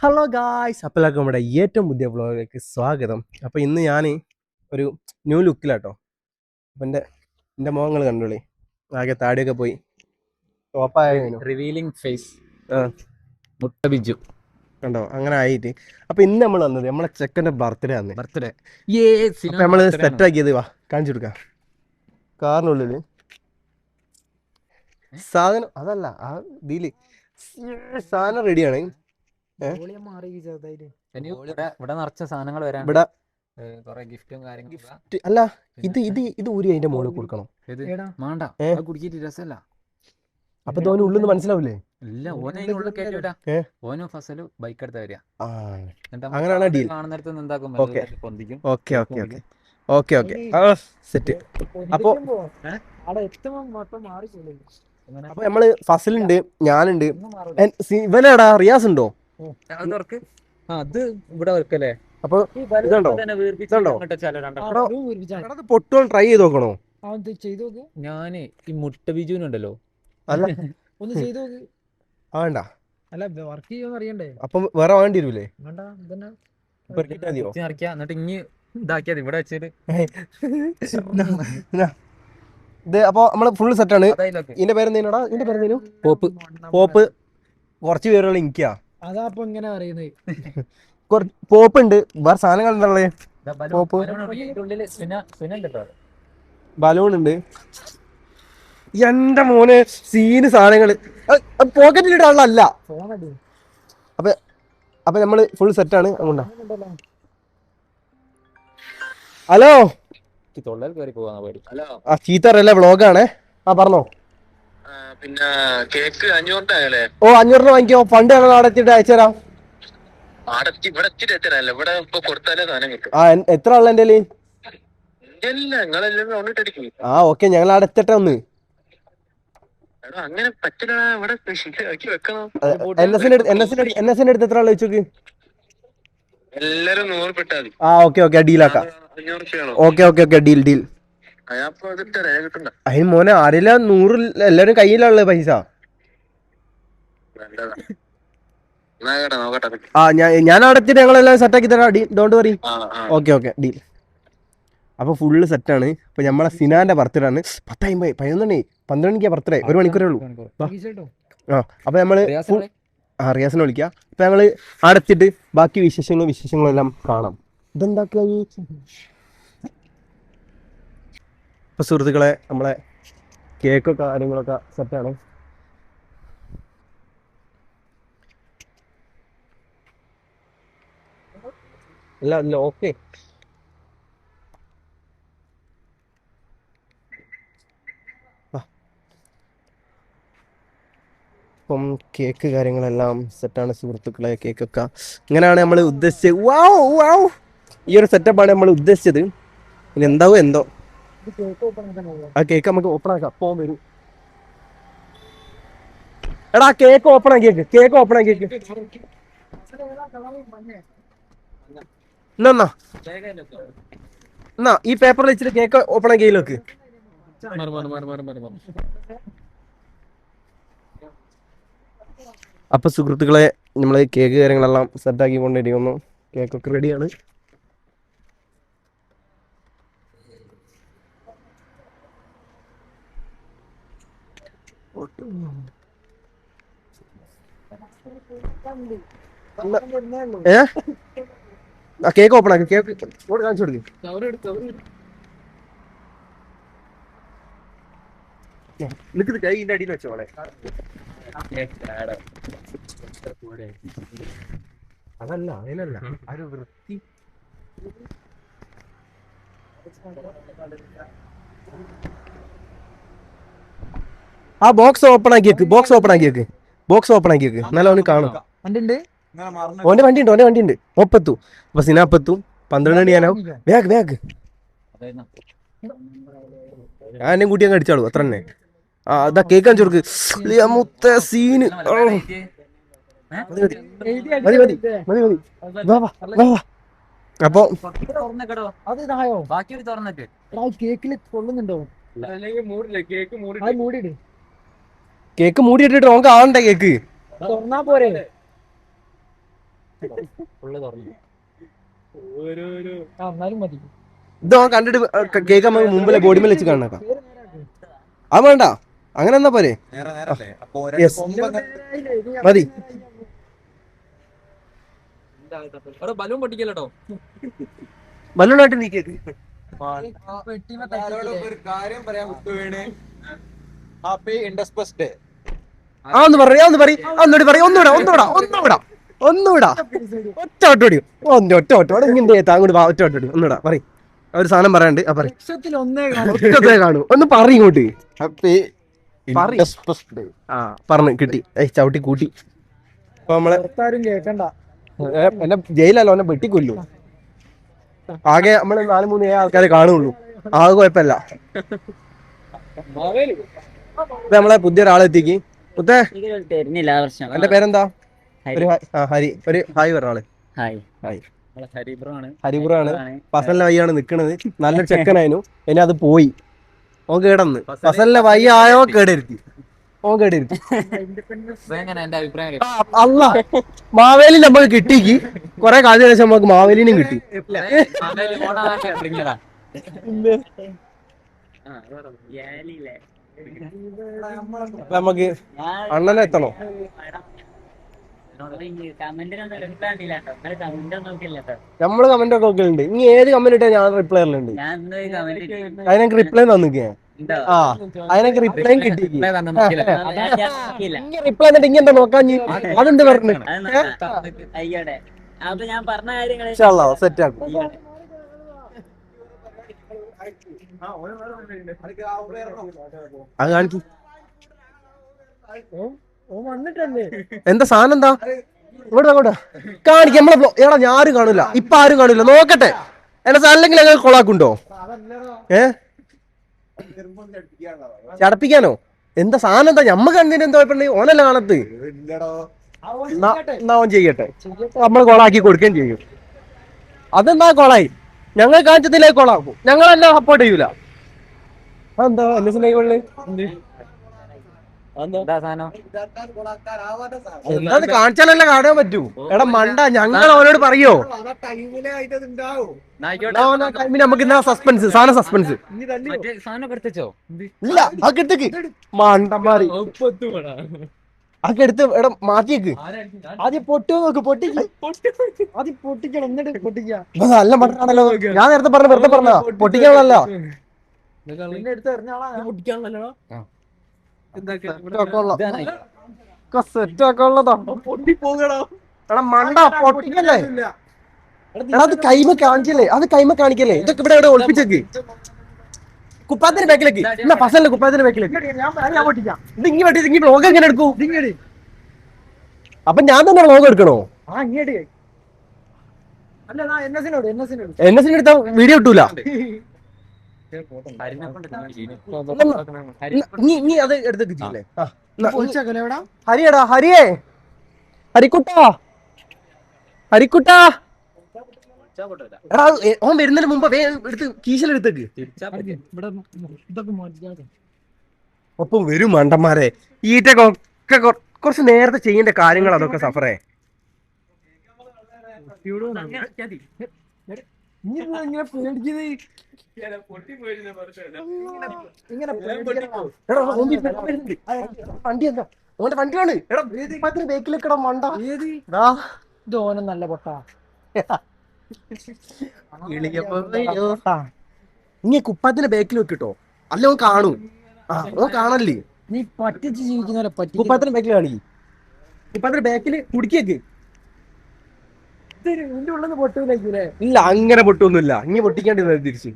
Hello guys, അപ്പോൾ എല്ലാവർക്കും നമ്മുടെ ഏറ്റവും പുതിയ വ്ളോഗിലേക്ക് സ്വാഗതം. അപ്പോൾ ഇന്ന് ഞാൻ ഒരു ന്യൂ ലുക്കിലാട്ടോ. അപ്പം എൻ്റെ മുഖങ്ങൾ കണ്ടോളി, ആകെ താടിയൊക്കെ പോയി ടോപ്പായിരുന്നു. റിവീലിംഗ് ഫേസ് ആ മുട്ട ബിജു കണ്ടോ, അങ്ങനെ ആയിട്ട്. അപ്പോൾ ഇന്ന് നമ്മൾ വന്നത് നമ്മളെ ചെക്കൻ്റെ ബർത്ത്ഡേ ആണ്. ബർത്ത്ഡേ അപ്പോൾ നമ്മൾ സെറ്റാക്കിയത് വാ കാണിച്ചു കൊടുക്കാം. കാറിനുള്ളിൽ സാധനം അതല്ല, ആ ഇതിൽ സാധനം റെഡിയാണ്. ഇവിടെ നിറച്ച സാധനങ്ങൾ വരാൻ, ഇവിടെ കുറെ ഗിഫ്റ്റും കാര്യങ്ങളും. അല്ല, ഇത് ഊരി അതിന്റെ മുകളിൽ കൊടുക്കണം. വേണ്ട, കുടിച്ചിട്ട് രസമല്ല. അപ്പൊ തോന്നി ഉള്ളിന്ന് മനസ്സിലാവില്ലേ? ഇല്ല, ഓനോ ഫസലും ബൈക്ക് എടുത്ത് വരിക. അങ്ങനെയാണ് ഡീൽ. കാണുന്നിടത്ത് എന്താക്കും, പൊന്തിക്കും. Okay okay okay okay okay set. അപ്പൊ നമ്മള് ഫസലുണ്ട്, ഞാനുണ്ട്, ഇവനെടാ റിയാസ് ഉണ്ടോ? അത് ഇവിടെ വെക്കല്ലേ. അപ്പൊ പൊട്ടുവാൻ ട്രൈ ചെയ്ത് നോക്കണോ? ഞാന് ഈ മുട്ട ബിജുവിനുണ്ടല്ലോ, അല്ല ഒന്ന് ചെയ്തു നോക്ക്. വേണ്ട, അല്ല വർക്ക് ചെയ്യുമെന്ന് അറിയണ്ടേ? അപ്പൊ വേറെ വേണ്ടി വരൂലേ? വേണ്ട, ഇതന്നെ എന്നിട്ട് ഇനി ഇതാക്കിയത് ഇവിടെ വെച്ചിട്ട് ഇത്. അപ്പൊ നമ്മള് ഫുള്ള് സെറ്റാണ്. ഇതിന്റെ പേരെന്തേനാടാ? ഇതിന്റെ പേരെന്തേനു? പോപ്പ്. പോപ്പ് കുറച്ച് പേരുള്ള എനിക്കാ. അതാ അപ്പൊ ഇങ്ങനെ പറയുന്നത്. പോപ്പ് ഉണ്ട്, വേറെ സാധനങ്ങൾ എന്താ? പോപ്പ്, ബലൂൺ ഉണ്ട്. എന്റെ മോനെ സീന് സാധനങ്ങള് പോക്കറ്റിലിടാനുള്ള. അപ്പൊ നമ്മള് ഫുൾ സെറ്റാണ്. അങ്ങോട്ടാ. ഹലോ, ആ ചീത്തറല്ലേ, വ്ളോഗാണേ. ആ പറഞ്ഞോ. പിന്നെ കേക്ക് 500 ഓ 500 രൂപ വാങ്ങിക്കോ. ഫണ്ട് ഞങ്ങൾ അവിടെ എത്തിയിട്ട് അയച്ചുതരാം. ഇവിടെ ഇപ്പൊ കൊടുത്താലേ സാധനം കിട്ടും. ആ എത്ര ആളെ എന്റെ? നിങ്ങളെല്ലാം ഓണിട്ടടിക്കും. ആ ഓക്കെ, ഞങ്ങൾ അവിടെ എത്തട്ടെ ഒന്ന്. അങ്ങനെ പറ്റില്ല, ഇവിടെ ആക്കി വെക്കണം. എൻ എസിന്റെ അടുത്ത് എത്ര ആളെ വെച്ചോക്ക്. എല്ലാരും 100 പെട്ടാ മതി. ആ ഓക്കെ ഓക്കെ, ഡീലാക്കാം. 500 okay okay okay, deal deal. അതിന് മോനെ ആരില്ല, 100 എല്ലാരും കയ്യിലുള്ള പൈസ. ആ ഞാൻ അടച്ചിട്ട് ഞങ്ങളെല്ലാം സെറ്റാക്കി തരാം. Don't worry. Okay okay, deal. അപ്പൊ ഫുള്ള് സെറ്റാണ്. അപ്പൊ നമ്മളെ സിനാന്റെ ബർത്ത്ഡേ ആണ്. 10:50 11 മണിക്കാ ബർത്ത്ഡേ. 1 മണിക്കൂറേ ഉള്ളൂ. ആ അപ്പൊ നമ്മള് റിയാസിനെ വിളിക്കാം. അപ്പൊ ഞങ്ങള് അടച്ചിട്ട് ബാക്കി വിശേഷങ്ങളും എല്ലാം കാണാം. ഇതെന്താക്കിയ ഇപ്പൊ സുഹൃത്തുക്കളെ, നമ്മളെ കേക്കൊക്കെ കാര്യങ്ങളൊക്കെ സെറ്റാണ്. അല്ല ഓക്കെ. അപ്പം കേക്ക് കാര്യങ്ങളെല്ലാം സെറ്റാണ് സുഹൃത്തുക്കളെ. കേക്കൊക്കെ ഇങ്ങനെയാണ് നമ്മൾ ഉദ്ദേശിച്ചത്. വാവ് വാവ്, ഈ ഒരു സെറ്റപ്പാണ് നമ്മൾ ഉദ്ദേശിച്ചത്. ഇനി എന്താവോ എന്തോ. ആ കേക്ക് നമുക്ക് ഓപ്പൺ ആക്കാം. പോകാൻ വരൂ. എടാ കേക്ക് ഓപ്പൺ ആക്കിയേക്ക്. കേക്ക് ഓപ്പൺ ആക്കിയേക്ക്. എന്നാ ഈ പേപ്പറിൽ വെച്ചിട്ട് കേക്ക് ഓപ്പൺ ആക്കിയതിലേക്ക്. അപ്പൊ സുഹൃത്തുക്കളെ, നമ്മള് കേക്ക് കാര്യങ്ങളെല്ലാം സെറ്റാക്കി കൊണ്ടിരിക്കുന്നു. കേക്കൊക്കെ റെഡിയാണ്. ആ കേക്ക് ഓപ്പൺ ആക്കി. കേക്ക് കാണിച്ചു കൊടുക്കും. നിനക്ക് കൈന്റെ അടിയിൽ വെച്ചോളെ. അതല്ല, അതിനല്ല, ഒരു വൃത്തി. ആ ബോക്സ് ഓപ്പൺ ആക്കിയേക്ക്. ബോക്സ് ഓപ്പൺ ആക്കിയേക്ക്. എന്നാലും അവന് കാണും. ഓന്റെ വണ്ടി ഉണ്ട്. ഒപ്പത്തു. അപ്പൊ സിനാപ്പത്തും 12 മണി ഞാനാവും. വേഗ് ഞാൻ എന്നെ കൂട്ടി അങ്ങ് അടിച്ചാളൂ, അത്ര തന്നെ. ആ അതാ കേക്ക് കാണിച്ചു കൊടുക്ക്. സീന്. അപ്പൊ കേക്കില് കൊള്ളുന്നുണ്ടോ? കേക്ക് മൂടിയിട്ടിട്ട് നമുക്ക് ആവണ്ടേ കേക്ക്. തുറന്നാ പോരെ? ഫുള്ള് തുറന്നു. എന്നാലും മതി. ഇത് കണ്ടിട്ട് കേക്ക് നമുക്ക് മുമ്പിലെ ബോഡിമേൽ വെച്ച് കാണാം. അത് വേണ്ട, അങ്ങനെ എന്നാ പോരെ. Yes. മതി. ബലൂൺ പൊട്ടിക്കല്ലോ. ബലൂണായിട്ട് നീ കേക്ക്. ഒന്ന് പറയാ ഒന്നുകൂടാ ഒറ്റ ഒറ്റ ഇങ്ങനെ താങ്ങോട്ട് ഒറ്റ ഒന്നുകൂടാ പറയും. ഒരു സാധനം പറയാണ്ട് ഒറ്റത്തെ കാണൂ. ഒന്ന് പറയും ഇങ്ങോട്ട്. പറഞ്ഞു കിട്ടി. ചവിട്ടി കൂട്ടി. അപ്പൊ നമ്മളെ കേക്കണ്ട. എന്നെ ജയിലല്ലോ, എന്നെ വെട്ടിക്കൊല്ലു. ആകെ നമ്മള് 4-3 ആൾക്കാരെ കാണുള്ളൂ. ആകെ കുഴപ്പമില്ല. നമ്മളെ പുതിയൊരാളെത്തിക്ക്. മുത്തേ എന്റെ പേരെന്താ? ഹരി. ഒരു ഹായ് പറഞ്ഞ ആള്. ഹരിപുറാണ്. ഫസലിന്റെ വയ്യാണ് നിക്കണത്. നല്ലൊരു ചെക്കനായിരുന്നു. ഇനി അത് പോയി. ഓൻ കേടന്ന്. ഫസലിന്റെ വയ്യ ആയോ കേടരുത്തി. ഓൻ കേടരുത്തി. അല്ല, മാവേലി നമുക്ക് കിട്ടിക്ക് കൊറേ കാലത്തിന് ശേഷം നമുക്ക് മാവേലിനും കിട്ടി. നമുക്ക് അണ്ണനെ എത്തണോ? നമ്മള് കമന്റ് ഒക്കെ നോക്കലുണ്ട്. ഇനി ഏത് കമന്റ് ഇട്ടാ ഞാൻ റിപ്ലൈ ചെയ്യലുണ്ട്. അതിനൊക്കെ റിപ്ലൈ തന്നിക്കേ. അതിനൊക്കെ റിപ്ലൈയും കിട്ടി. റിപ്ലൈ എന്നിട്ട് ഇങ്ങനെ നോക്കാൻ അതെന്ത് പറഞ്ഞു സെറ്റ് ആക്കും. അത് കാണിക്കും. എന്താ സാധനം? എന്താ ഇവിടെ കാണിക്ക. നമ്മളെ എടാ ഞാരും കാണൂല. ഇപ്പൊ ആരും കാണൂല. നോക്കട്ടെ എന്നെ അല്ലെങ്കിൽ ഞങ്ങൾ കൊളാക്കുണ്ടോ? ചടപ്പിക്കാനോ? എന്താ സാധനം? എന്താ ഞമ്മക്ക് കണ്ടതിന് എന്താ കുഴപ്പമില്ല? ഓനല്ല കാണത്ത്. എന്നാ ഓൻ ചെയ്യട്ടെ. നമ്മൾ കൊളാക്കി കൊടുക്കുകയും ചെയ്യും. അതെന്താ കൊളായി? ഞങ്ങൾ കാണിച്ചതിലേക്ക് കൊളാക്കും. ഞങ്ങളെല്ലാം സപ്പോർട്ട് ചെയ്യൂല. അതെന്താ എന്താ കാണിച്ചാലല്ലേ കാണാൻ പറ്റൂ. എടാ മണ്ട, ഞങ്ങൾ അവനോട് പറയോ? നമുക്ക് ഇന്നാ സസ്പെൻസ്, സാധനം സസ്പെൻസ് ഇല്ല. അക്കെടുത്തേക്ക് മണ്ടന്മാര് അക്കെടുത്ത് എടാ മാറ്റിയേക്ക്. ആദ്യം പൊട്ടുമോ നോക്ക്. ആദ്യം പൊട്ടിക്കണം, എന്നിട്ട് പൊട്ടിക്കാം. നല്ല മണ്ണാണല്ലോ. ഞാൻ നേരത്തെ പറഞ്ഞ വെറുതെ പറഞ്ഞ പൊട്ടിക്കാനല്ല. എടാ മണ്ട പൊട്ടിക്കല്ലേ. എടാ അത് കൈമ കാണിക്കല്ലേ. അത് കൈമ കാണിക്കല്ലേ. ഇതൊക്കെ ഇവിടെ എവിടെ ഒളിപ്പിച്ചേക്ക്. കുപ്പാത്തിന്റെ ബാക്കിലേക്ക്. എന്നാ ഫസലിന്റെ കുപ്പാത്തിന്റെ ബാക്കിലേക്ക്. ഇത് ഇങ്ങി വെട്ടി ഇങ്ങി വ്ലോഗ് എങ്ങനെ എടുക്കൂ? അപ്പൊ ഞാൻ തന്നെ വ്ലോഗ് എടുക്കണോ? എന്നെ എടുത്താ വീഡിയോ കിട്ടൂല. നീ അത് എടുത്തില്ലേ? ഹരിയടാ, ഹരിയേ, ഹരിക്കുട്ടാ, ഹരിക്കുട്ടാ. എടാ ഓൻ വരുന്നതിന് മുമ്പ് എടുത്ത് കീശലെടുത്തേക്ക്. ഒപ്പം വരും മണ്ടന്മാരെ. ഈറ്റൊക്കെ കുറച്ച് നേരത്തെ ചെയ്യേണ്ട കാര്യങ്ങൾ അതൊക്കെ സഫറേ. വണ്ടി എന്താ ഓന്റെ വണ്ടിയാണ്. എടാ ബേക്കിലേക്കടാ മണ്ട. ഇതോനും നല്ല പൊട്ടാ. ഇനി കുപ്പാത്തിന്റെ ബാക്കിൽ വെക്കിട്ടോ, അല്ല ഓൻ കാണൂ. ഓൻ കാണല്ലേ. നീ പറ്റിച്ച് ജീവിക്കുന്ന പറ്റി. കുപ്പാത്തിന്റെ ബാക്കിൽ കാണി. കുപ്പാത്തിന്റെ ബാക്കിൽ കുടിക്കേക്ക്. പൊട്ടൂലേ? ഇല്ല, അങ്ങനെ പൊട്ടൊന്നുമില്ല. ഇനി പൊട്ടിക്കാണ്ട് തിരിച്ച്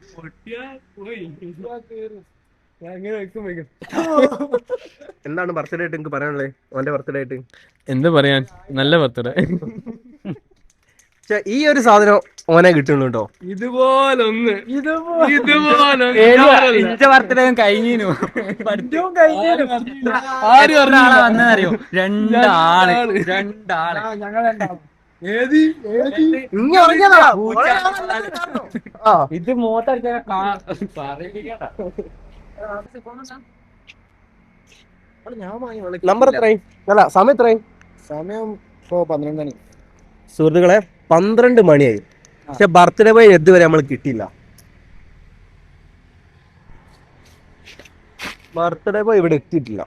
എന്താണ് ബർത്ത്ഡേ ആയിട്ട് എനിക്ക് പറയാനുള്ളത്? ഓന്റെ ബർത്ത്ഡേ ആയിട്ട് എന്ത് പറയാൻ, നല്ല ബർത്ത്ഡേ. ഈ ഒരു സാധനം ഓനെ കിട്ടുള്ളൂ കേട്ടോ. ഇതുപോലൊന്ന് ബർത്ത്ഡേ കഴിഞ്ഞു. ആരും വന്നറിയോ? രണ്ടാള് ഇത് മോത്തടിച്ച നമ്പർ എത്രയും? അല്ല സമയം എത്രയും? സമയം ഇപ്പോ 11 മണി. സുഹൃത്തുക്കളെ 12 മണിയായി. പക്ഷെ ബർത്ത്ഡേ ബോയ് ഇതുവരെ നമ്മൾ കിട്ടിയില്ല. ബർത്ത്ഡേ ബോയ് ഇവിടെ എത്തിയിട്ടില്ല.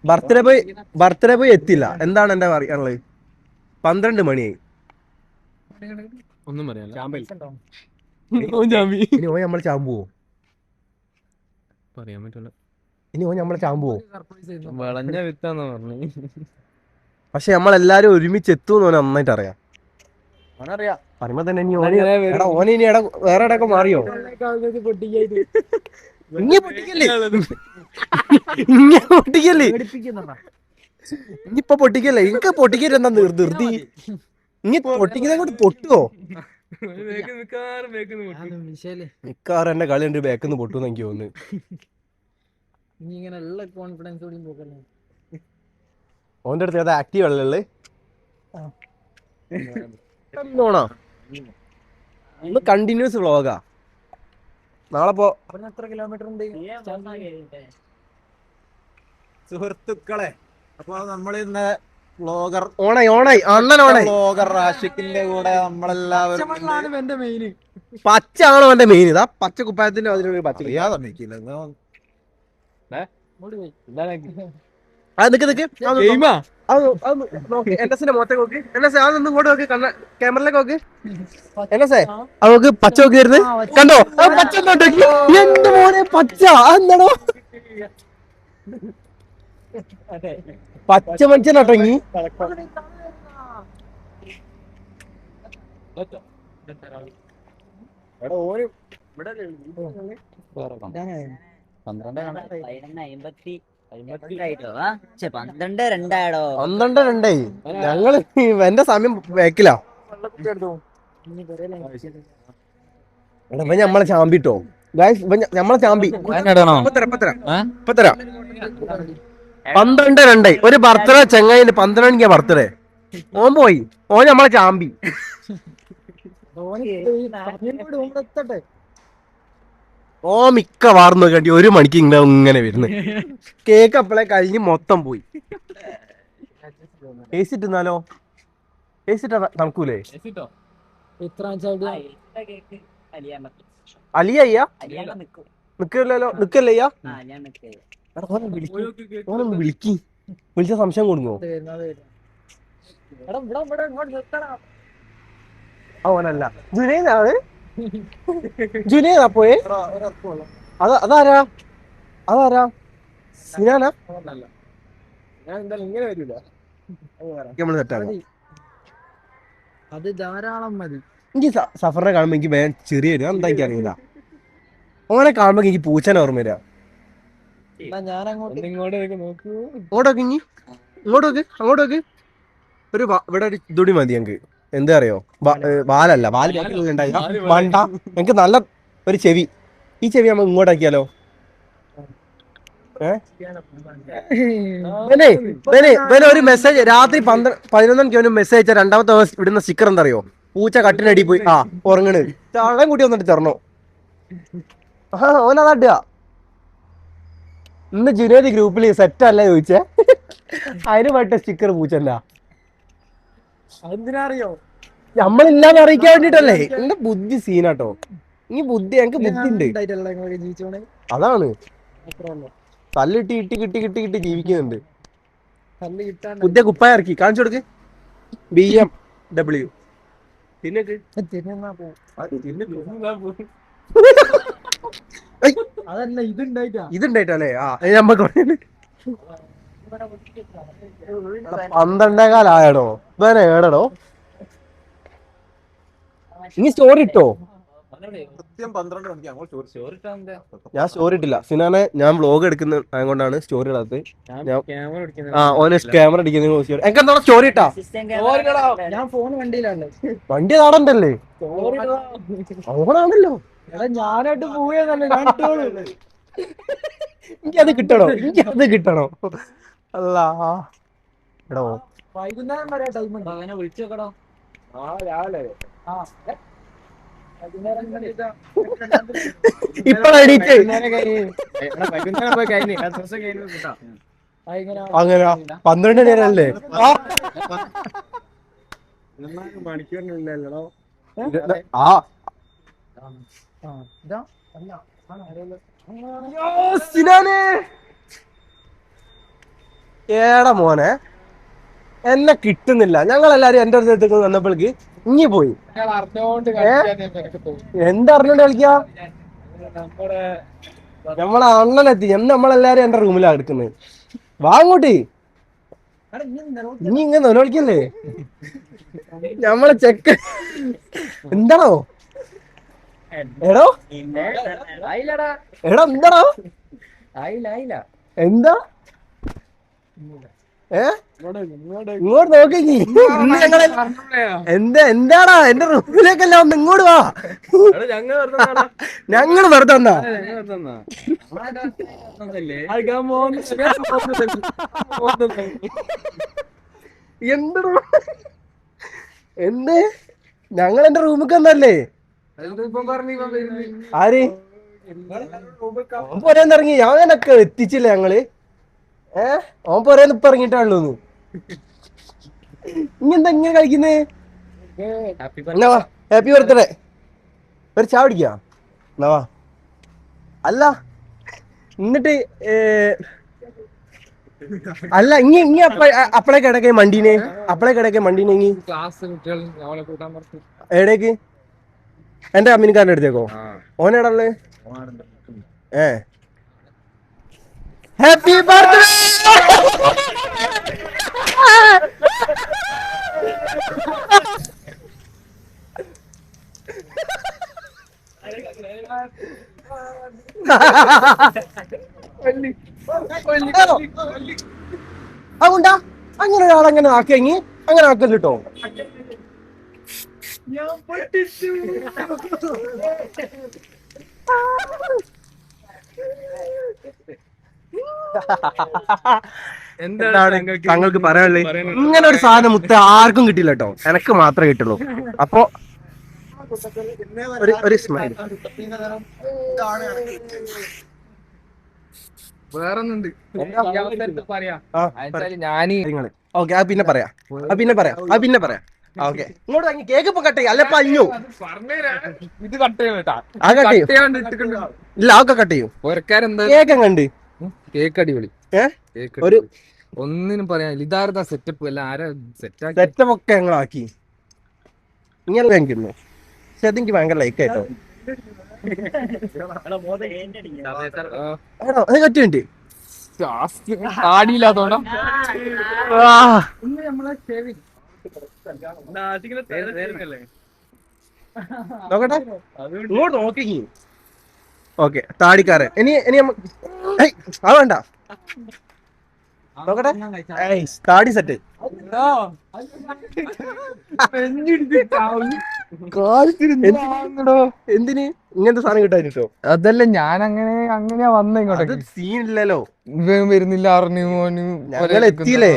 ബർത്ത്ഡേ ബോയ് എത്തില്ല. എന്താണ് എന്റെ പറയാനുള്ളത്? 12 മണിയായി. ഒന്നും പറയാനില്ല. ഇനി ഓൻ നമ്മൾ ചാമ്പുവോ? പറയാൻ പറ്റില്ല. ഇനി ഓൻ നമ്മളെ ചാമ്പുവോ? വളഞ്ഞ വിത്താന്നാ പറഞ്ഞു. പക്ഷെ നമ്മളെല്ലാരും ഒരുമിച്ച് എത്തുമെന്ന് ഓനെ നന്നായിട്ട് അറിയാം. പറയുമ്പോ തന്നെ ഇനി ഓന് എടാ ഓന് ഇനി വേറെ ഇടയൊക്കെ മാറിയോ? ഇങ്ങനെ പൊട്ടിക്കല്ലേ ഇനിയിപ്പൊ പൊട്ടിക്കല്ലേ? എനിക്ക് പൊട്ടിക്കല് എന്താ ധൃതി? ഇനി പൊട്ടിക്കുന്ന കൊണ്ട് പൊട്ടുവോ? മിക്കവാറും എന്റെ കളി ഉണ്ട് ബാക്കിന്ന് പൊട്ടുന്ന് എനിക്ക് തോന്നുന്നു. ഓന്റെ അടുത്ത് ഏതാ ആക്റ്റീവ് അല്ലേ? ഇന്ന് കണ്ടിന്യൂസ് വ്ളോഗാ. നാളെ പോ. എത്ര കിലോമീറ്റർ ഉണ്ട് സുഹൃത്തുക്കളെ? അപ്പൊ നമ്മൾ ഇന്ന് വ്ളോഗർ ഓണായി അണ്ണൻ ഓണായി. വ്ളോഗർ റാഷിഖിന്റെ കൂടെ നമ്മളെല്ലാവരും എന്റെ മെയിന്. പച്ച ആണോ എന്റെ മെയിൻ? ഇതാ പച്ച കുപ്പായത്തിന്റെ അതിലൊരു പച്ച. അറിയാതെ നിക്കില്ല. നിക്ക് എൻഎസിന്റെ മുഖത്തേക്ക് നോക്ക്. എൻഎസ് അതൊന്നും ഇങ്ങോട്ട് നോക്ക്. ക്യാമറയിലേക്ക് നോക്ക്. എൻഎസ് അവക്ക് പച്ച നോക്കി വരുന്നത് കണ്ടോ? പച്ച എന്റെ മോനെ പച്ച എന്താണോ? പച്ച മനുഷ്യനാട്ടോ ഇനി. ഞങ്ങള് എന്റെ സമയം വേക്കില്ല. നമ്മളെ ചാമ്പിട്ടോ ഗായ്സ്, നമ്മളെ ചാമ്പി. 12:02 ഒരു ബർത്ത്ഡേ ചെങ്ങായിന്റെ 12 മണിക്കാ ബർത്ത്ഡേ. ഓൻ പോയി. ഓൻ നമ്മളെ ചാമ്പി. ഓ മിക്കവാറും നോക്കി 1 മണിക്ക് ഇങ്ങനെ വരുന്നത്. കേക്ക് അപ്പളെ കഴിഞ്ഞ് മൊത്തം പോയി. ഏസിട്ടിരുന്നാലോ? ഏസിട്ട തണുക്കൂലേ? അലിയ്യ നിക്കല്ലേ? ഓനൊന്ന് വിളിച്ച സംശയം കൊടുങ്ങോ? ഓനല്ല ജുനൈദാണ്. ജുനൈദാ പോയെ? അതാരാ? സിനാനാ? നമ്മള് സെറ്റാണ്. അത് ധാരാളം മതി. എനിക്ക് സഫറിനെ കാണുമ്പോ എനിക്ക് വേഗം ചെറിയ വരും. എന്താ എനിക്ക് അറിയില്ല. ഓനെ കാണുമ്പോ എനിക്ക് പൂച്ചനെ ഓർമ്മ വരാ. ഞാൻ അങ്ങോട്ട് അങ്ങോട്ടോക്ക് ഒരു ഇവിടെ ഒരു ഇതുടി മതി ഞങ്ങക്ക്. എന്താ അറിയോ? ബാലല്ല വേണ്ട. എനിക്ക് നല്ല ഒരു ചെവി. ഈ ചെവി നമ്മൾ ഇങ്ങോട്ടാക്കിയാലോ? ഒരു മെസ്സേജ് രാത്രി 11 മണിക്ക് മെസ്സേജ് അയച്ച രണ്ടാമത്തെ ഇവിടുന്ന സ്റ്റിക്കർ എന്താ അറിയോ? പൂച്ച കട്ടിനടി പോയി ഉറങ്ങണ്. ചാളം കൂട്ടി വന്നിട്ട് തരണോ? ഓനതാട്ടുക. ഇന്ന് ജുനേദ് ഗ്രൂപ്പിൽ സെറ്റ് അല്ല ചോദിച്ചേ. അതിന് പറ്റ സ്റ്റിക്കർ പൂച്ചല്ല. അതെന്തിനാറിയോ? നമ്മളില്ലാന്ന് അറിയിക്കാൻ വേണ്ടിട്ടല്ലേ. എന്റെ ബുദ്ധി സീനാട്ടോ. ഈ ബുദ്ധി ഞങ്ങക്ക് ബുദ്ധി ഉണ്ട്. അതാണ് തല്ലിട്ടി കിട്ടി ജീവിക്കുന്നുണ്ട്. പുതിയ കുപ്പായ ഇറക്കി കാണിച്ചു കൊടുക്ക്. BMW. അതല്ല ഇതുണ്ടായിട്ടല്ലേ? നമ്മക്ക് 12:15 വേറെ ഏടോ? ഇനി സ്റ്റോറി ഇട്ടോ? കൃത്യം 12 മണിക്ക് ഞാൻ സ്റ്റോറി ഇട്ടില്ല. സിനാനെ ഞാൻ വ്ളോഗ് എടുക്കുന്ന അതുകൊണ്ടാണ് സ്റ്റോറി ഇടാത്തത്. ഓന് ക്യാമറ അടിക്കുന്ന എന്താ സ്റ്റോറി ഇട്ടാ? ഞാൻ ഫോൺ വണ്ടിയിലാണ്. വണ്ടി നാടണ്ടല്ലേ? ഓണാണല്ലോ. ഞാനായിട്ട് പോവുകയെന്നല്ലേ. എനിക്കത് കിട്ടണോ? അല്ല എടോ വൈകുന്നേരം വരെ ടൈം ഉണ്ട്. അങ്ങനെ വിളിച്ചു നോക്കടോ. രാവിലെ അങ്ങനെ 12 മണി വരെ അല്ലേ? മണിക്കൂറിനുള്ളിലോ ആ സിനാനെ ഏടാ മോനെ എന്നെ കിട്ടുന്നില്ല. ഞങ്ങളെല്ലാരും എന്റെ അടുത്തേക്ക് വന്നപ്പോഴേക്ക് ഇങ്ങി പോയി. എന്താ അറിഞ്ഞോണ്ട് കളിക്കാ? നമ്മളെ അണ്ണനെത്തി. നമ്മളെല്ലാരും എന്റെ റൂമിലാ എടുക്കുന്നത്. വാ അങ്ങോട്ട്. ഇനി ഇങ്ങനെ നിലവിളിക്കല്ലേ? നമ്മളെ ചെക്ക എന്താണോ എടോ എടാ എന്താണോ എന്താ ഇങ്ങോട്ട് നോക്കി. എന്താടാ എന്റെ റൂമിലേക്കല്ല ഒന്ന് ഇങ്ങോട്ട് വാ. ഞങ്ങള് വെറുതെ വന്നാ എന്തോ എന്ത് ഞങ്ങൾ എന്റെ റൂമിൽ വന്നല്ലേ? ആര് ഓൻ പോരാന്നിറങ്ങി? ഞാനൊക്കെ എത്തിച്ചില്ല ഞങ്ങള്. ഓൻ പോരാന്ന് ഇപ്പൊ ഇറങ്ങിട്ടാണല്ലോ. ഇങ്ങെന്താ ഇങ്ങനെ കളിക്കുന്നേ? Happy birthday. ഒരു ചായ പിടിക്കാ എന്നാ? അല്ല എന്നിട്ട് അല്ല ഇങ്ങി അപ്പളേ കിടക്കേ മണ്ടീനെ ഇങ്ങി എവിടേക്ക്? എന്റെ അമ്മീൻകാരന്റെ അടുത്തേക്കോ? ഓനെടാ ഹാപ്പി ബർത്ത്ഡേ. അതുകൊണ്ടാ അങ്ങനെ ഒരാളെങ്ങനെ ആക്കിയെങ്കി അങ്ങനെ ആക്കല്ലോ കേട്ടോ. എന്താണ് താങ്കൾക്ക് പറയാനുള്ളത്? ഇങ്ങനെ ഒരു സാധനം മുത്ത ആർക്കും കിട്ടില്ല കേട്ടോ, എനക്ക് മാത്രമേ കിട്ടുള്ളൂ. അപ്പൊ ഒരു സ്മൈൽ. വേറൊന്നുണ്ട് ഓക്കെ, അത് പിന്നെ പറയാം. ഓക്കെ, ഇങ്ങോട്ട് കേക്ക് ഇപ്പൊ കട്ട് ചെയ്യാം. അല്ല പഞ്ഞു ഇത് കട്ട് ഇല്ല, അതൊക്കെ കട്ട് ചെയ്യും. കേക്ക് കണ്ട് കേക്ക് അടിപൊളി. ഒരു ഒന്നിനും പറയാനില്ല. ഇതാരതാ സെറ്റപ്പ് അല്ല ആരാ സെറ്റപ്പ് ഒക്കെ ഞങ്ങളാക്കി ഇങ്ങനെ വാങ്ങിക്കുന്നു. പക്ഷെ അതെനിക്ക് ഭയങ്കര ലൈക്ക് ആയിട്ടോ. കറ്റുണ്ട് ആടിയില്ലാത്തോണ്ടാ നോക്കട്ടെ, ഇങ്ങോട്ട് നോക്കി. ഓക്കെ, താടിക്കാരൻ. ഇനി അത് വേണ്ട. നോക്കട്ടെ, താടി സെറ്റ്. എന്തിന് ഇങ്ങനത്തെ സാധനം കിട്ടാനിട്ടോ? അതല്ല, ഞാൻ അങ്ങനെയാ വന്ന ഇങ്ങോട്ട്. സീനില്ലല്ലോ, വരുന്നില്ല അറിഞ്ഞു മോന്. ഞങ്ങൾ എത്തിയില്ലേ?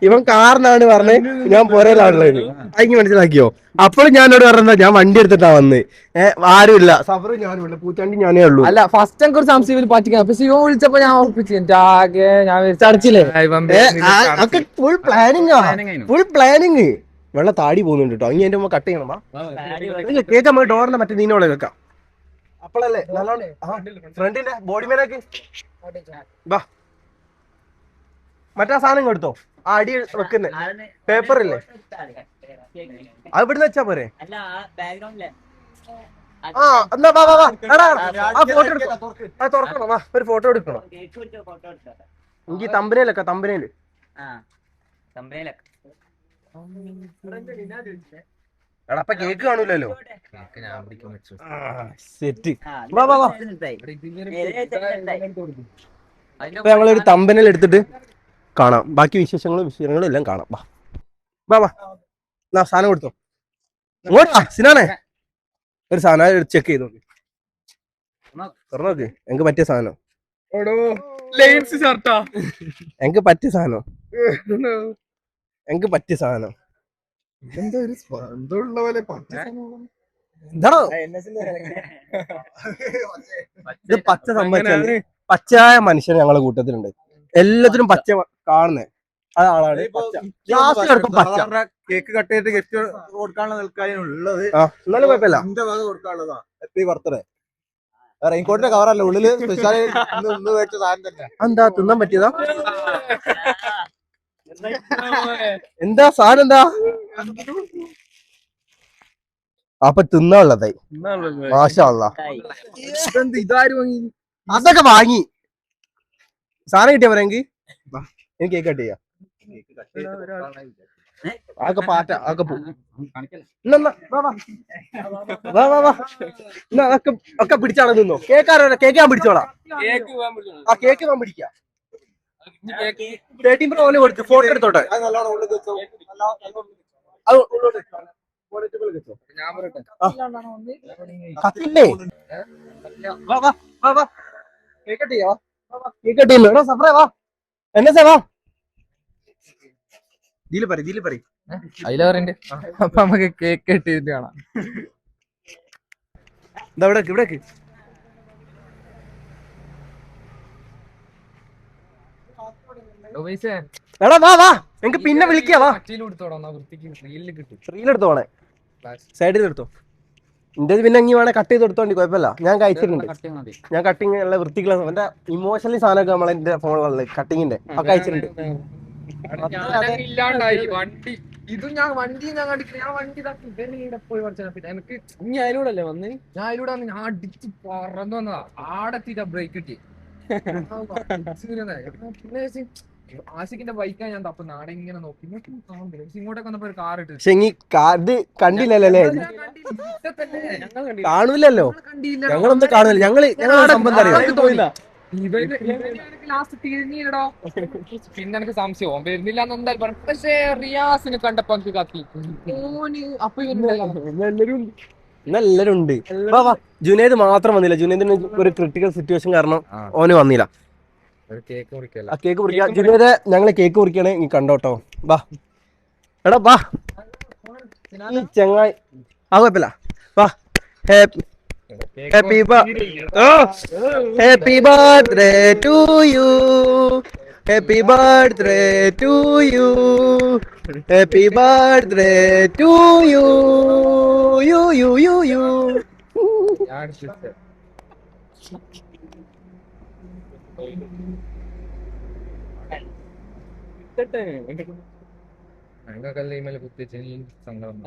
ഇവൻ കാറിനാണ് പറഞ്ഞത്, ഞാൻ പോരലാണുള്ളത്. അതിന് മനസ്സിലാക്കിയോ? അപ്പോഴും ഞാനോട് പറഞ്ഞ ഞാൻ വണ്ടി എടുത്തിട്ടാ വന്ന്. ആരുമില്ല, സഫറും ഞാനും ഇല്ല, പൂച്ചാണ്ടി ഞാനേ ഉള്ളൂ. അല്ല, ഫസ്റ്റ് എനിക്ക് ഒരു സംശയം പറ്റിക്കാം. പക്ഷെ ഇവൻ വിളിച്ചപ്പോ ഞാൻ ഉറപ്പിച്ചു. ചടച്ചില്ലേ? Full planning. വെള്ള താടി പോകുന്നുണ്ട് കേട്ടോ. ഇനി എന്റെ കട്ട് ചെയ്യണം. കേക്ക് നമുക്ക് ഡോറിന്റെ മറ്റേ നീനോളെ വെക്കാം. അപ്പോഴല്ലേ നല്ലോണം ഫ്രണ്ടിന്റെ ബോഡി മേലേക്ക് വാ. മറ്റേ സാധനം കൊടുത്തോ, ആ അടി വെക്കുന്നേ പേപ്പറില്ലേ? അത് ഇവിടുന്ന് വെച്ചാ പോരെ? ആ എന്നാ വാ വാ വാ. എടാ ആ ഫോട്ടോ എടുക്കണം, അത് തുറക്കണം. വാ, ഒരു ഫോട്ടോ എടുക്കണം. എനിക്ക് തമ്പനയിലൊക്കെ തമ്പനയില് എടാ അപ്പൊ കേക്ക് കാണൂലല്ലോ. സെറ്റ്. വാ വാ വാ. അപ്പൊ ഞങ്ങളൊരു തമ്പനയിൽ എടുത്തിട്ട് കാണാം. ബാക്കി വിശേഷങ്ങളും എല്ലാം കാണാം. വാ വാ. എന്നാ സാധനം കൊടുത്തോ. ഇങ്ങോട്ടാ സിനാനെ, ഒരു സാധനം ചെക്ക് ചെയ്ത് നോക്ക്. തുറന്നോക്ക്. എനിക്ക് പറ്റിയ സാധനം, എനിക്ക് പറ്റിയ സാധനം. എന്താണോ ഇത്? പച്ച സംബന്ധിച്ചാല് പച്ചയായ മനുഷ്യൻ ഞങ്ങളെ കൂട്ടത്തിലുണ്ട്. എല്ലാത്തിനും പച്ച കാണുന്നേ. ആളാണ് ലാസ്റ്റ് കിടക്കും പച്ച. കേക്ക് കട്ട് ചെയ്തിട്ട് ഗസ്റ്റ് കൊടുക്കാനുള്ള നിൽക്കാനുള്ളത് ആ എന്നാലും കുഴപ്പമില്ല. എന്റെ വക കൊടുക്കാനുള്ളതാ. Happy birthday. റെയിൻകോട്ടിന്റെ കവറല്ല, ഉള്ളില് സ്പെഷ്യൽ ഇന്ന് മേടിച്ച സാധനം തന്നെ. എന്താ തിന്നാൻ പറ്റിയതാ? എന്താ സാധനം എന്താ? അപ്പൊ തിന്നാനുള്ളതായി. മാഷാ അല്ലാ. അതൊക്കെ വാങ്ങി സാധനം കിട്ടിയാ പറയാങ്കി എനിക്ക് കേക്ക് കട്ട് ചെയ്യാം. ആക്കെ പാറ്റ ആക്കെ ഒക്കെ പിടിച്ചാണ് നിന്നോ. കേക്ക് ഞാൻ പിടിച്ചോളാം. ആ കേക്ക് ഞാൻ പിടിക്കാം. 13 Pro കൊടുത്ത് ഫോട്ടോ എടുത്തോട്ടെ. അത് നല്ലോണം ഉള്ളിൽ വെച്ചോ. അത് ഉള്ളോട്ട് വെച്ചോ. കത്തില്ലേ? വാ വാ വാ വാ കേക്ക് കട്ട് ചെയ്യാ. കേക്ക് കട്ട് ചെയ്യുന്നു. സഫറേ വാ. എന്നെ സേ വാ. ഇതില് പറ അതിലേറെ അപ്പൊ നമുക്ക് കേക്ക് കെട്ടിട്ട് കാണാം. എന്താ ഇവിടെ എടാ വാ വാ എനിക്ക് പിന്നെ വിളിക്കാ. വാ റീലെടുത്തോ വേണേ, സൈഡിൽ എടുത്തോ. എന്റെ പിന്നെ ഇങ്ങനെ വേണേ കട്ട് ചെയ്ത് എടുത്തോണ്ടി കുഴപ്പമില്ല. ഞാൻ കഴിച്ചിട്ടുണ്ട്. ഞാൻ കട്ടിങ് ഉള്ള വൃത്തികൾ എന്റെ ഇമോഷണലി സാധനമൊക്കെ നമ്മളെ എന്റെ ഫോണിലുള്ള കട്ടിങ്ങിന്റെ ഒക്കെ അയച്ചിട്ടുണ്ട്. ഇതും ഞാൻ വണ്ടി കണ്ടിട്ടില്ല. ഞാൻ വണ്ടി പോയി പഠിച്ചാ. പിന്നെ എനിക്ക് ഇനി അതിലൂടല്ലേ വന്ന് ഞാൻ അതിലൂടെ വന്ന് ഞാൻ അടിച്ച് പറന്നു വന്നതാ. ആടെത്തിട്ടാ ബ്രേക്ക് കിട്ടി. പിന്നെ ആസിക്കിന്റെ ബൈക്കാണ് ഞാൻ തപ്പുന്നത്. ആടെ ഇങ്ങനെ നോക്കി ഇങ്ങോട്ടൊക്കെ വന്നപ്പോ ഒരു കാർ ഇട്ട്. പക്ഷെ ഇത് കണ്ടില്ലല്ലേ? കാണൂലല്ലോ. ഞങ്ങളൊന്നും കാണൂല. ഞങ്ങളെ സംബന്ധം അറിയാം. ലാസ്റ്റ് തിരിഞ്ഞിടോ. പിന്നെ എനിക്ക് സംശയം ഓൻ വരുന്നില്ല എന്ന് എന്തായാലും പറഞ്ഞു. പക്ഷെ റിയാസിന് കണ്ടപ്പോ എനിക്ക് കത്തി. അപ്പൊ എല്ലാരും ഉണ്ട്. ജുനേദ് മാത്രം വന്നില്ല. ജുനേദിന് ഒരു ക്രിട്ടിക്കൽ സിറ്റുവേഷൻ കാരണം ഓന് വന്നില്ല. കേക്ക് മുറിക്കല്ല. ആ കേക്ക് മുറിക്കാം. ജുനേദ് ഞങ്ങള് കേക്ക് മുറിക്കണേ നീ കണ്ടോട്ടോ. വാ എടാ വാ. ഈ ചങ്ങായി ആ കുഴപ്പമില്ല. വാ. Happy birthday to you. Happy birthday to you. Happy birthday to you. You.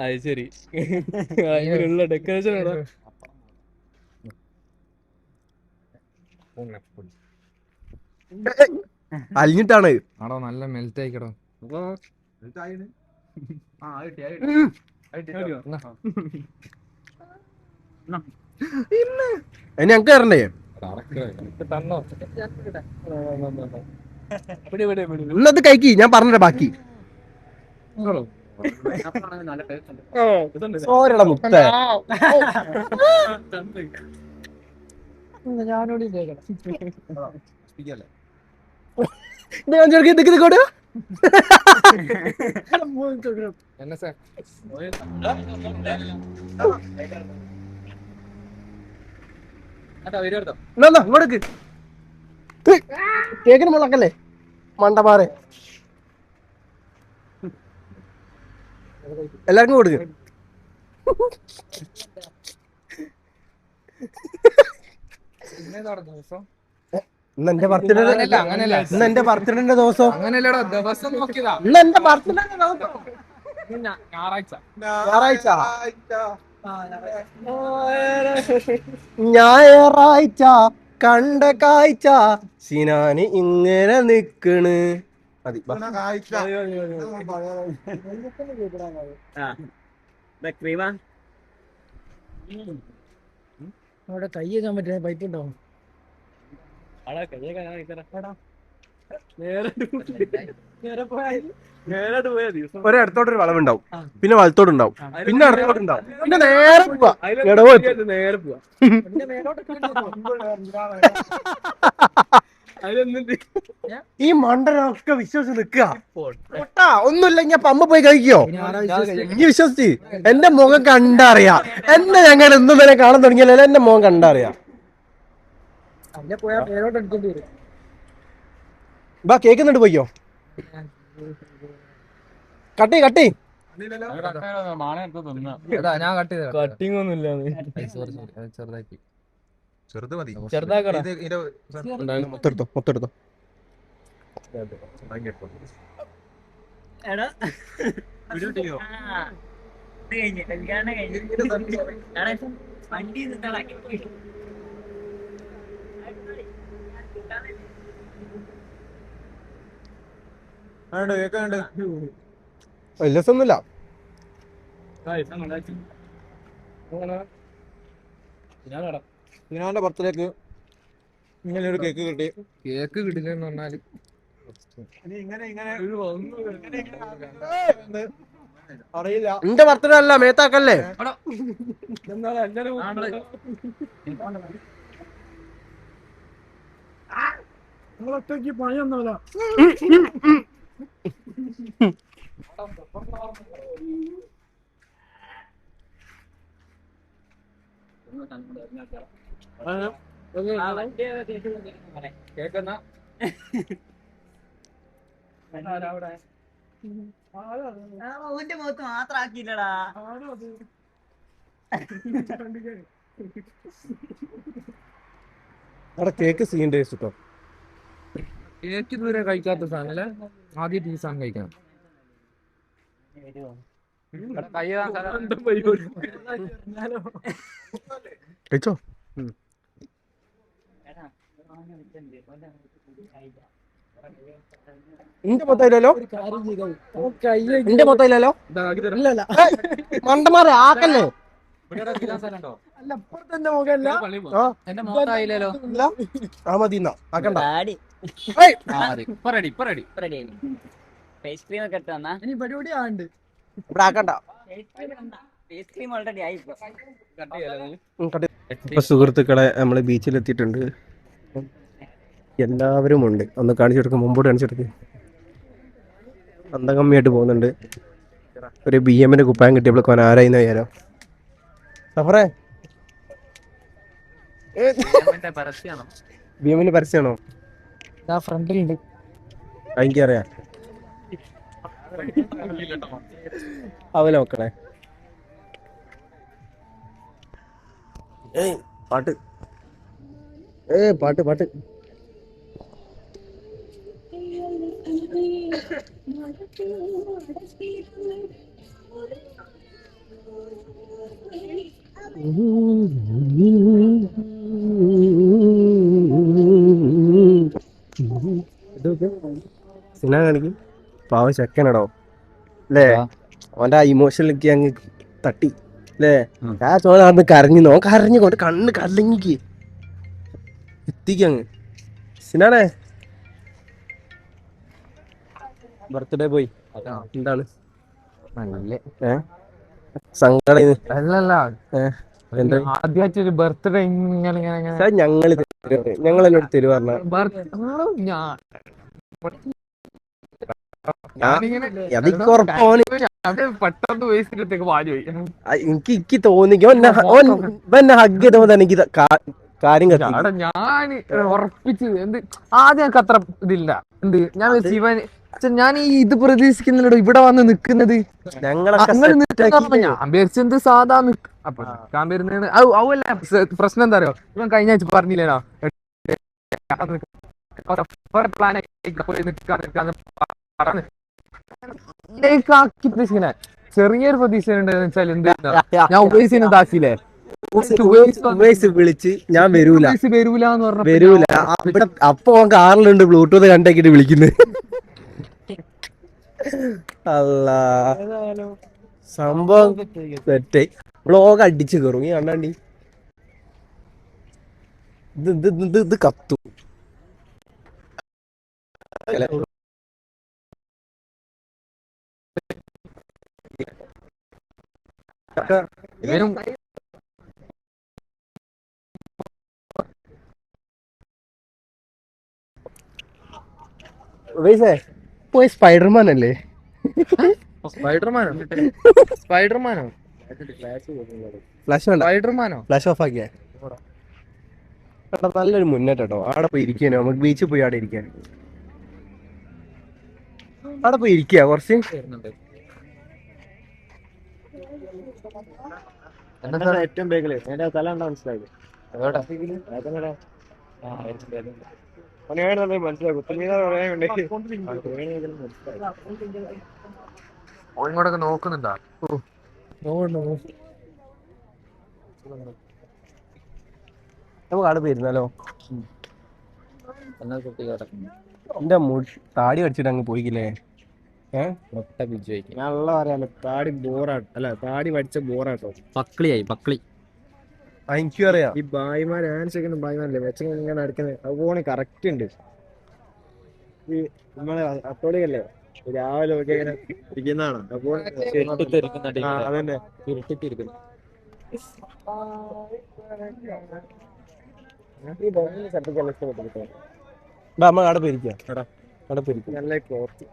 അത് ശരി. അതിനുള്ള ഡെക്കറേഷൻ അലിഞ്ഞിട്ടാണ്. ആടോ നല്ല മെൽറ്റ് ആയിക്കടോ. ഞങ്ങക്ക് തരണ്ടേ? ഇന്നത് കഴിക്കി. ഞാൻ പറഞ്ഞ ബാക്കി സോരടാ മുത്ത. ഞാനോട് കൊടു ഇങ്ങോട്ട് കേക്കിന് മുളക്കല്ലേ മണ്ടമാരെ. എല്ലാവർക്കും കൊടുക്ക്. ഇന്ന് എന്റെ ബർത്ത്ഡേ ദിവസം. അങ്ങനെയല്ലടാ ദിവസം നോക്കിയതാ. ഇന്ന് എന്റെ ബർത്ത്ഡേ ദിവസം ഞായറാഴ്ച കണ്ട കാഴ്ച സിനാന് ഇങ്ങനെ നിക്കണ്. മതി അവിടെ കൈ വെക്കാൻ പറ്റുന്ന പൈപ്പ് ഉണ്ടാവും. ഒരിടത്തോട്ടൊരു വളവുണ്ടാവും, പിന്നെ വലത്തോട്ടുണ്ടാവും, പിന്നെ ഇടത്തോട്ടുണ്ടാവും, പിന്നെ നേരെ പോവാ. ഈ മണ്ടനൊക്കെ വിശ്വസിച്ച് നിക്കുക. ഒന്നുമില്ല ഞാൻ പമ്പ പോയി കഴിക്കോ. ഈ വിശ്വസിച്ച് എന്റെ മുഖം കണ്ടറിയാം. എന്നെ ഞങ്ങൾ ഇന്നും തന്നെ കാണാൻ തുടങ്ങിയല്ലോ. എന്റെ മുഖം കണ്ടറിയാം. ബാ കേക്ക് എന്നിട്ട് പോയിക്കോ. കട്ടി കട്ടി എടാ ഞാൻ കട്ട് ചെയ്ത കട്ടിങ് ഒന്നും ഇല്ല ചെറുതാക്കി ചെറുത് മതി ചെറുതാക്കടാ. മൊത്തെടുത്തോ മൊത്തെടുത്തോ. എടാ കല്യാണം കഴിഞ്ഞു വണ്ടി നിന്നാളാക്കി കേൾക്കാണ്ട് രസമൊന്നുമില്ല. സിനാന്റെ ബർത്ത്ഡേക്ക് ഇങ്ങനെ ഒരു കേക്ക് കിട്ടി. കേക്ക് കിട്ടില്ലെന്ന് പറഞ്ഞാല് അറിയില്ല. എന്റെ ബർത്ത്ഡേ അല്ല, മേത്താക്കല്ലേ. നിങ്ങളൊറ്റയ്ക്ക് പണിയൊന്നുമില്ല. കേക്കെന്നാ ഓന്റെ മുഖത്ത് മാത്രം ആക്കിയില്ലടാ. അവിടെ കേക്ക് സീൻ ടേസ്റ്റ് കേട്ടോ. കേക്ക് ഇതുവരെ കഴിക്കാത്ത സാധനല്ലേ, ആദ്യമായിട്ട് ഈ സാധനം കഴിക്കണം. കഴിച്ചോ. എന്റെ മൊത്തയില്ലല്ലോ, എന്റെ മൊത്തയില്ലല്ലോ. മണ്ടന്മാരെ ആക്കല്ലേ. അല്ല അപ്പുറത്തെ മുഖല്ല. എന്റെ മോത്തായില്ലല്ലോ. ഇല്ല ആ മതി എന്നാ ആക്കണ്ട. ഫേസ് ക്രീം ഒക്കെ ഇട്ട് വന്നാ ഇനി പരിപാടി ആണ്ട്. ഇവിടെ ആക്കണ്ട. ഫേസ് ക്രീം ഓൾറെഡി ആയി. ഇപ്പൊ സുഹൃത്തുക്കളെ നമ്മള് ബീച്ചിലെത്തിയിട്ടുണ്ട്. എല്ലാവരും ഉണ്ട്. ഒന്ന് കാണിച്ചു കൊടുക്കും, മുമ്പോട്ട് കാണിച്ചു കൊടുക്കും. അന്തകമ്മിയായിട്ട് പോകുന്നുണ്ട്. ഒരു BM കുപ്പായം കിട്ടിയപ്പോൾ ആരായിന്ന് വിചാരം. സഫറേ BM പരസ്യമാണോ? ഫ്രണ്ടിലുണ്ട്. എനിക്കറിയാം. അവലെ മക്കളെ പാട്ട് പാട്ട് പാട്ട്. സിനിമ കാണിക്കും. പാവ ചെക്കനടോ അല്ലേ. അവന്റെ ആ ഇമോഷനിലേക്ക് അങ്ങ് തട്ടി അല്ലേ. ആ ചോദ അന്ന് കരഞ്ഞു നോ, കരഞ്ഞുകൊണ്ട് കണ്ണ് കലങ്ങിക്ക് എത്തിക്കങ്ങ്. സിനാനെ ബർത്ത്ഡേ പോയി എന്താണ് സങ്കട? അല്ലല്ല, എന്താ ആദ്യമായിട്ടൊരു ബർത്ത്ഡേ ഇങ്ങനെ ഞങ്ങൾ എന്നോട് തരു പറഞ്ഞ പെട്ടെന്ന് വയസ്സിനടുത്തേക്ക് വാലുപോയി. എനിക്ക് തോന്നിക്കോ എന്നെ ഹഗ് ചെയ്തപ്പോ എനിക്ക് കാര്യം ഞാൻ ഉറപ്പിച്ച് എന്ത് ആദ്യം എനിക്ക് അത്ര ഇതില്ല. എന്ത് ഞാൻ ശിവൻ ഞാൻ ഈ ഇത് പ്രതീക്ഷിക്കുന്നില്ലടോ ഇവിടെ വന്ന് നിക്കുന്നത്. ഞാൻ വിചാരിച്ചെന്ത് സാധാ അപ്പൊ നിക്കാൻ വരുന്നതാണ്. അവല്ല പ്രശ്നം എന്താ അറിയോ, ഇവൻ കഴിഞ്ഞ ആഴ്ച പറഞ്ഞില്ലേനോ പ്ലാൻ ചെറിയൊരു പ്രതീക്ഷ ഉണ്ടെന്ന് വെച്ചാൽ എന്ത് ഞാൻ ഉപയോഗിച്ചതിന് ഇതാക്കിയില്ലേ വിളിച്ച് ഞാൻ വരൂല വരൂലെന്ന് പറഞ്ഞ വരൂല. അപ്പൊ കാറിലുണ്ട് ബ്ലൂടൂത്ത് കണ്ടാക്കിട്ട് വിളിക്കുന്നത്. അല്ല സംഭവം തെറ്റേ. വ്ളോഗ് അടിച്ചു കയറും. ഈ കണ്ടാണ്ടി ഇത് കത്തു. ഇവനും പോയി സ്പൈഡർമാൻ അല്ലേ? സ്പൈഡർമാനോ സ്പൈഡർമാനോ ഫ്ലാഷ് വേണ്ട, സ്പൈഡർമാനോ ഫ്ലാഷ് ഓഫ് ആക്കിയാ നല്ലൊരു മുന്നേറ്റോ. അവിടെ പോയി ഇരിക്കാനോ, നമുക്ക് ബീച്ചിൽ പോയി അവിടെ ഇരിക്കാൻ. അവിടെ പോയി ഇരിക്കുക കുറച്ച്. ഏറ്റവും ബേക്കില് എന്റെ തല ഉണ്ടോ മനസ്സിലായി ഇങ്ങോട്ടൊക്കെ നോക്കുന്നുണ്ടാ? നമുക്ക് അവിടെ പോയിരുന്നാലോ? എന്റെ താടി കടിച്ചിട്ട് അങ്ങ് പോയിക്കില്ലേ? നല്ല പറയാലോ താടി ബോറാട്ടോ, അല്ല താടി പഠിച്ച ബോറാട്ടോ. പക്ലിയായി പക്ലി. എനിക്കും അറിയാം. ഈ ബായിമാർ ആൻസൊക്കെ ബായിമാരല്ലേ വെച്ചങ്ങനെ ഇങ്ങനെ അടിക്കുന്നത്, അത് പോണി കറക്റ്റ് ഉണ്ട്. ഈ നമ്മളെ അത്തോളികല്ലേ രാവിലെ ഒക്കെ ഇങ്ങനെ ഇരിക്കുന്നതാണ്. അപ്പോൾ അതന്നെ നമ്മൾ അവിടെ പോയിരിക്കാം. അവിടെ പോയിരിക്കും. നല്ല ക്ലോത്ത്.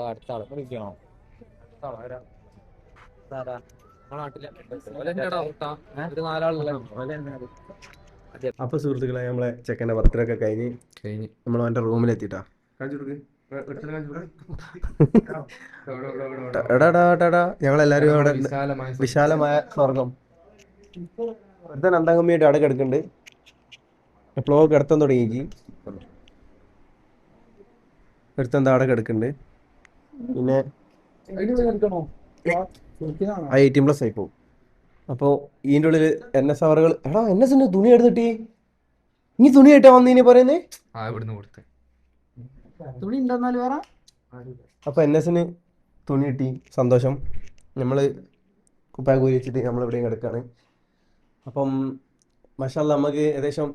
അടുത്ത ആള് വിളിക്കണോ? അപ്പൊ സുഹൃത്തുക്കളെ, നമ്മളെ ചെക്കൻ്റെ ബർത്ത്ഡേ ഒക്കെ കഴിഞ്ഞ് നമ്മൾ അവൻ്റെ റൂമിലെത്തിട്ടാ. ഞങ്ങളെല്ലാരും അവിടെ വിശാലമായ സ്വർഗം. ഒരുത്തൻ രണ്ടാം അവിടെ കിടക്കുന്നുണ്ട്. എപ്പോഴോ കിടത്താൻ തുടങ്ങി. ഒരുത്തൻ അവിടെ കിടക്കുന്നുണ്ട്. പിന്നെ 18+ ആയി പോകും. അപ്പോൾ ഇതിൻ്റെ ഉള്ളിൽ NS അവറുകൾ. എടാ NS തുണി എടുത്തിട്ട് നീ തുണി ആയിട്ടാ വന്നീനെ പറയുന്നേ. തുണി ഉണ്ടെന്നാലും വേറെ. അപ്പോൾ NS തുണി കിട്ടി, സന്തോഷം. നമ്മൾ കുപ്പായ കൂലി വെച്ചിട്ട് നമ്മളിവിടെയും കിടക്കുകയാണ്. അപ്പം മാഷാഅല്ലാ നമുക്ക് ഏകദേശം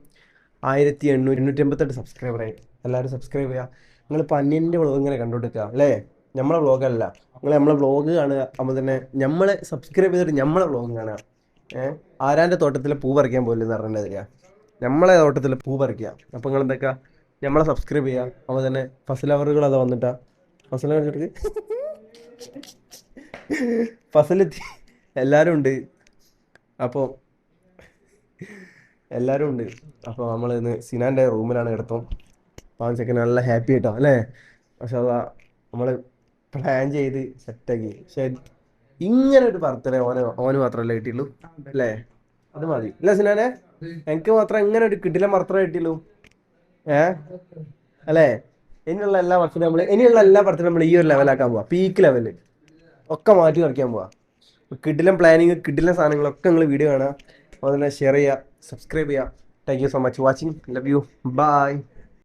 1888 സബ്സ്ക്രൈബറായി. എല്ലാവരും സബ്സ്ക്രൈബ് ചെയ്യുക. നിങ്ങളിപ്പോൾ അന്യൻ്റെ വ്ളോഗ് ഇങ്ങനെ കണ്ടുകൊടുക്കുക അല്ലേ? നമ്മളെ വ്ളോഗല്ല, നിങ്ങൾ നമ്മളെ വ്ളോഗ് കാണുക. അപ്പോൾ തന്നെ നമ്മളെ സബ്സ്ക്രൈബ് ചെയ്തിട്ട് നമ്മളെ വ്ളോഗ് കാണുക. ആരാൻ്റെ തോട്ടത്തിൽ പൂ പറിക്കാൻ പോലും പറഞ്ഞിട്ട് തരിക, നമ്മളെ തോട്ടത്തിൽ പൂ പറിക്കുക. അപ്പോൾ നിങ്ങൾ എന്തൊക്കെ നമ്മളെ സബ്സ്ക്രൈബ് ചെയ്യുക. അപ്പോൾ തന്നെ ഫസലവറുകൾ അത് വന്നിട്ടാ ഫസല കണ്ടിട്ട് ഫസലെത്തി. എല്ലാവരും ഉണ്ട്. അപ്പോൾ എല്ലാവരും ഉണ്ട്. അപ്പോൾ നമ്മൾ ഇന്ന് സിനാൻ്റെ റൂമിലാണ് കിടത്തും. പാവൻ ചെക്കൻ നല്ല ഹാപ്പി ആയിട്ടോ അല്ലേ? പക്ഷെ അതാ നമ്മൾ പ്ലാൻ ചെയ്ത് സെറ്റാക്കി. പക്ഷെ ഇങ്ങനെ ഒരു ബർത്ത്ഡേ ഓന് മാത്രമല്ലേ കിട്ടിയുള്ളൂ അല്ലേ? അത് മതി അല്ലേ സിനാനെ? എനിക്ക് മാത്രം ഇങ്ങനെ ഒരു കിടിലം മാത്രമേ കിട്ടിയുള്ളൂ അല്ലേ? ഇനിയുള്ള എല്ലാ ബർത്ത്ഡേ നമ്മൾ ഈ ഒരു ലെവലാക്കാൻ പോവാ. പീക്ക് ലെവല് ഒക്കെ മാറ്റി കളിക്കാൻ പോവാ. കിടിലം പ്ലാനിങ്, കിടിലം സാധനങ്ങളൊക്കെ നിങ്ങൾ വീഡിയോ കാണുക. അതുപോലെ ഷെയർ ചെയ്യുക, സബ്സ്ക്രൈബ് ചെയ്യുക. Thank you so much watching. Love you. By.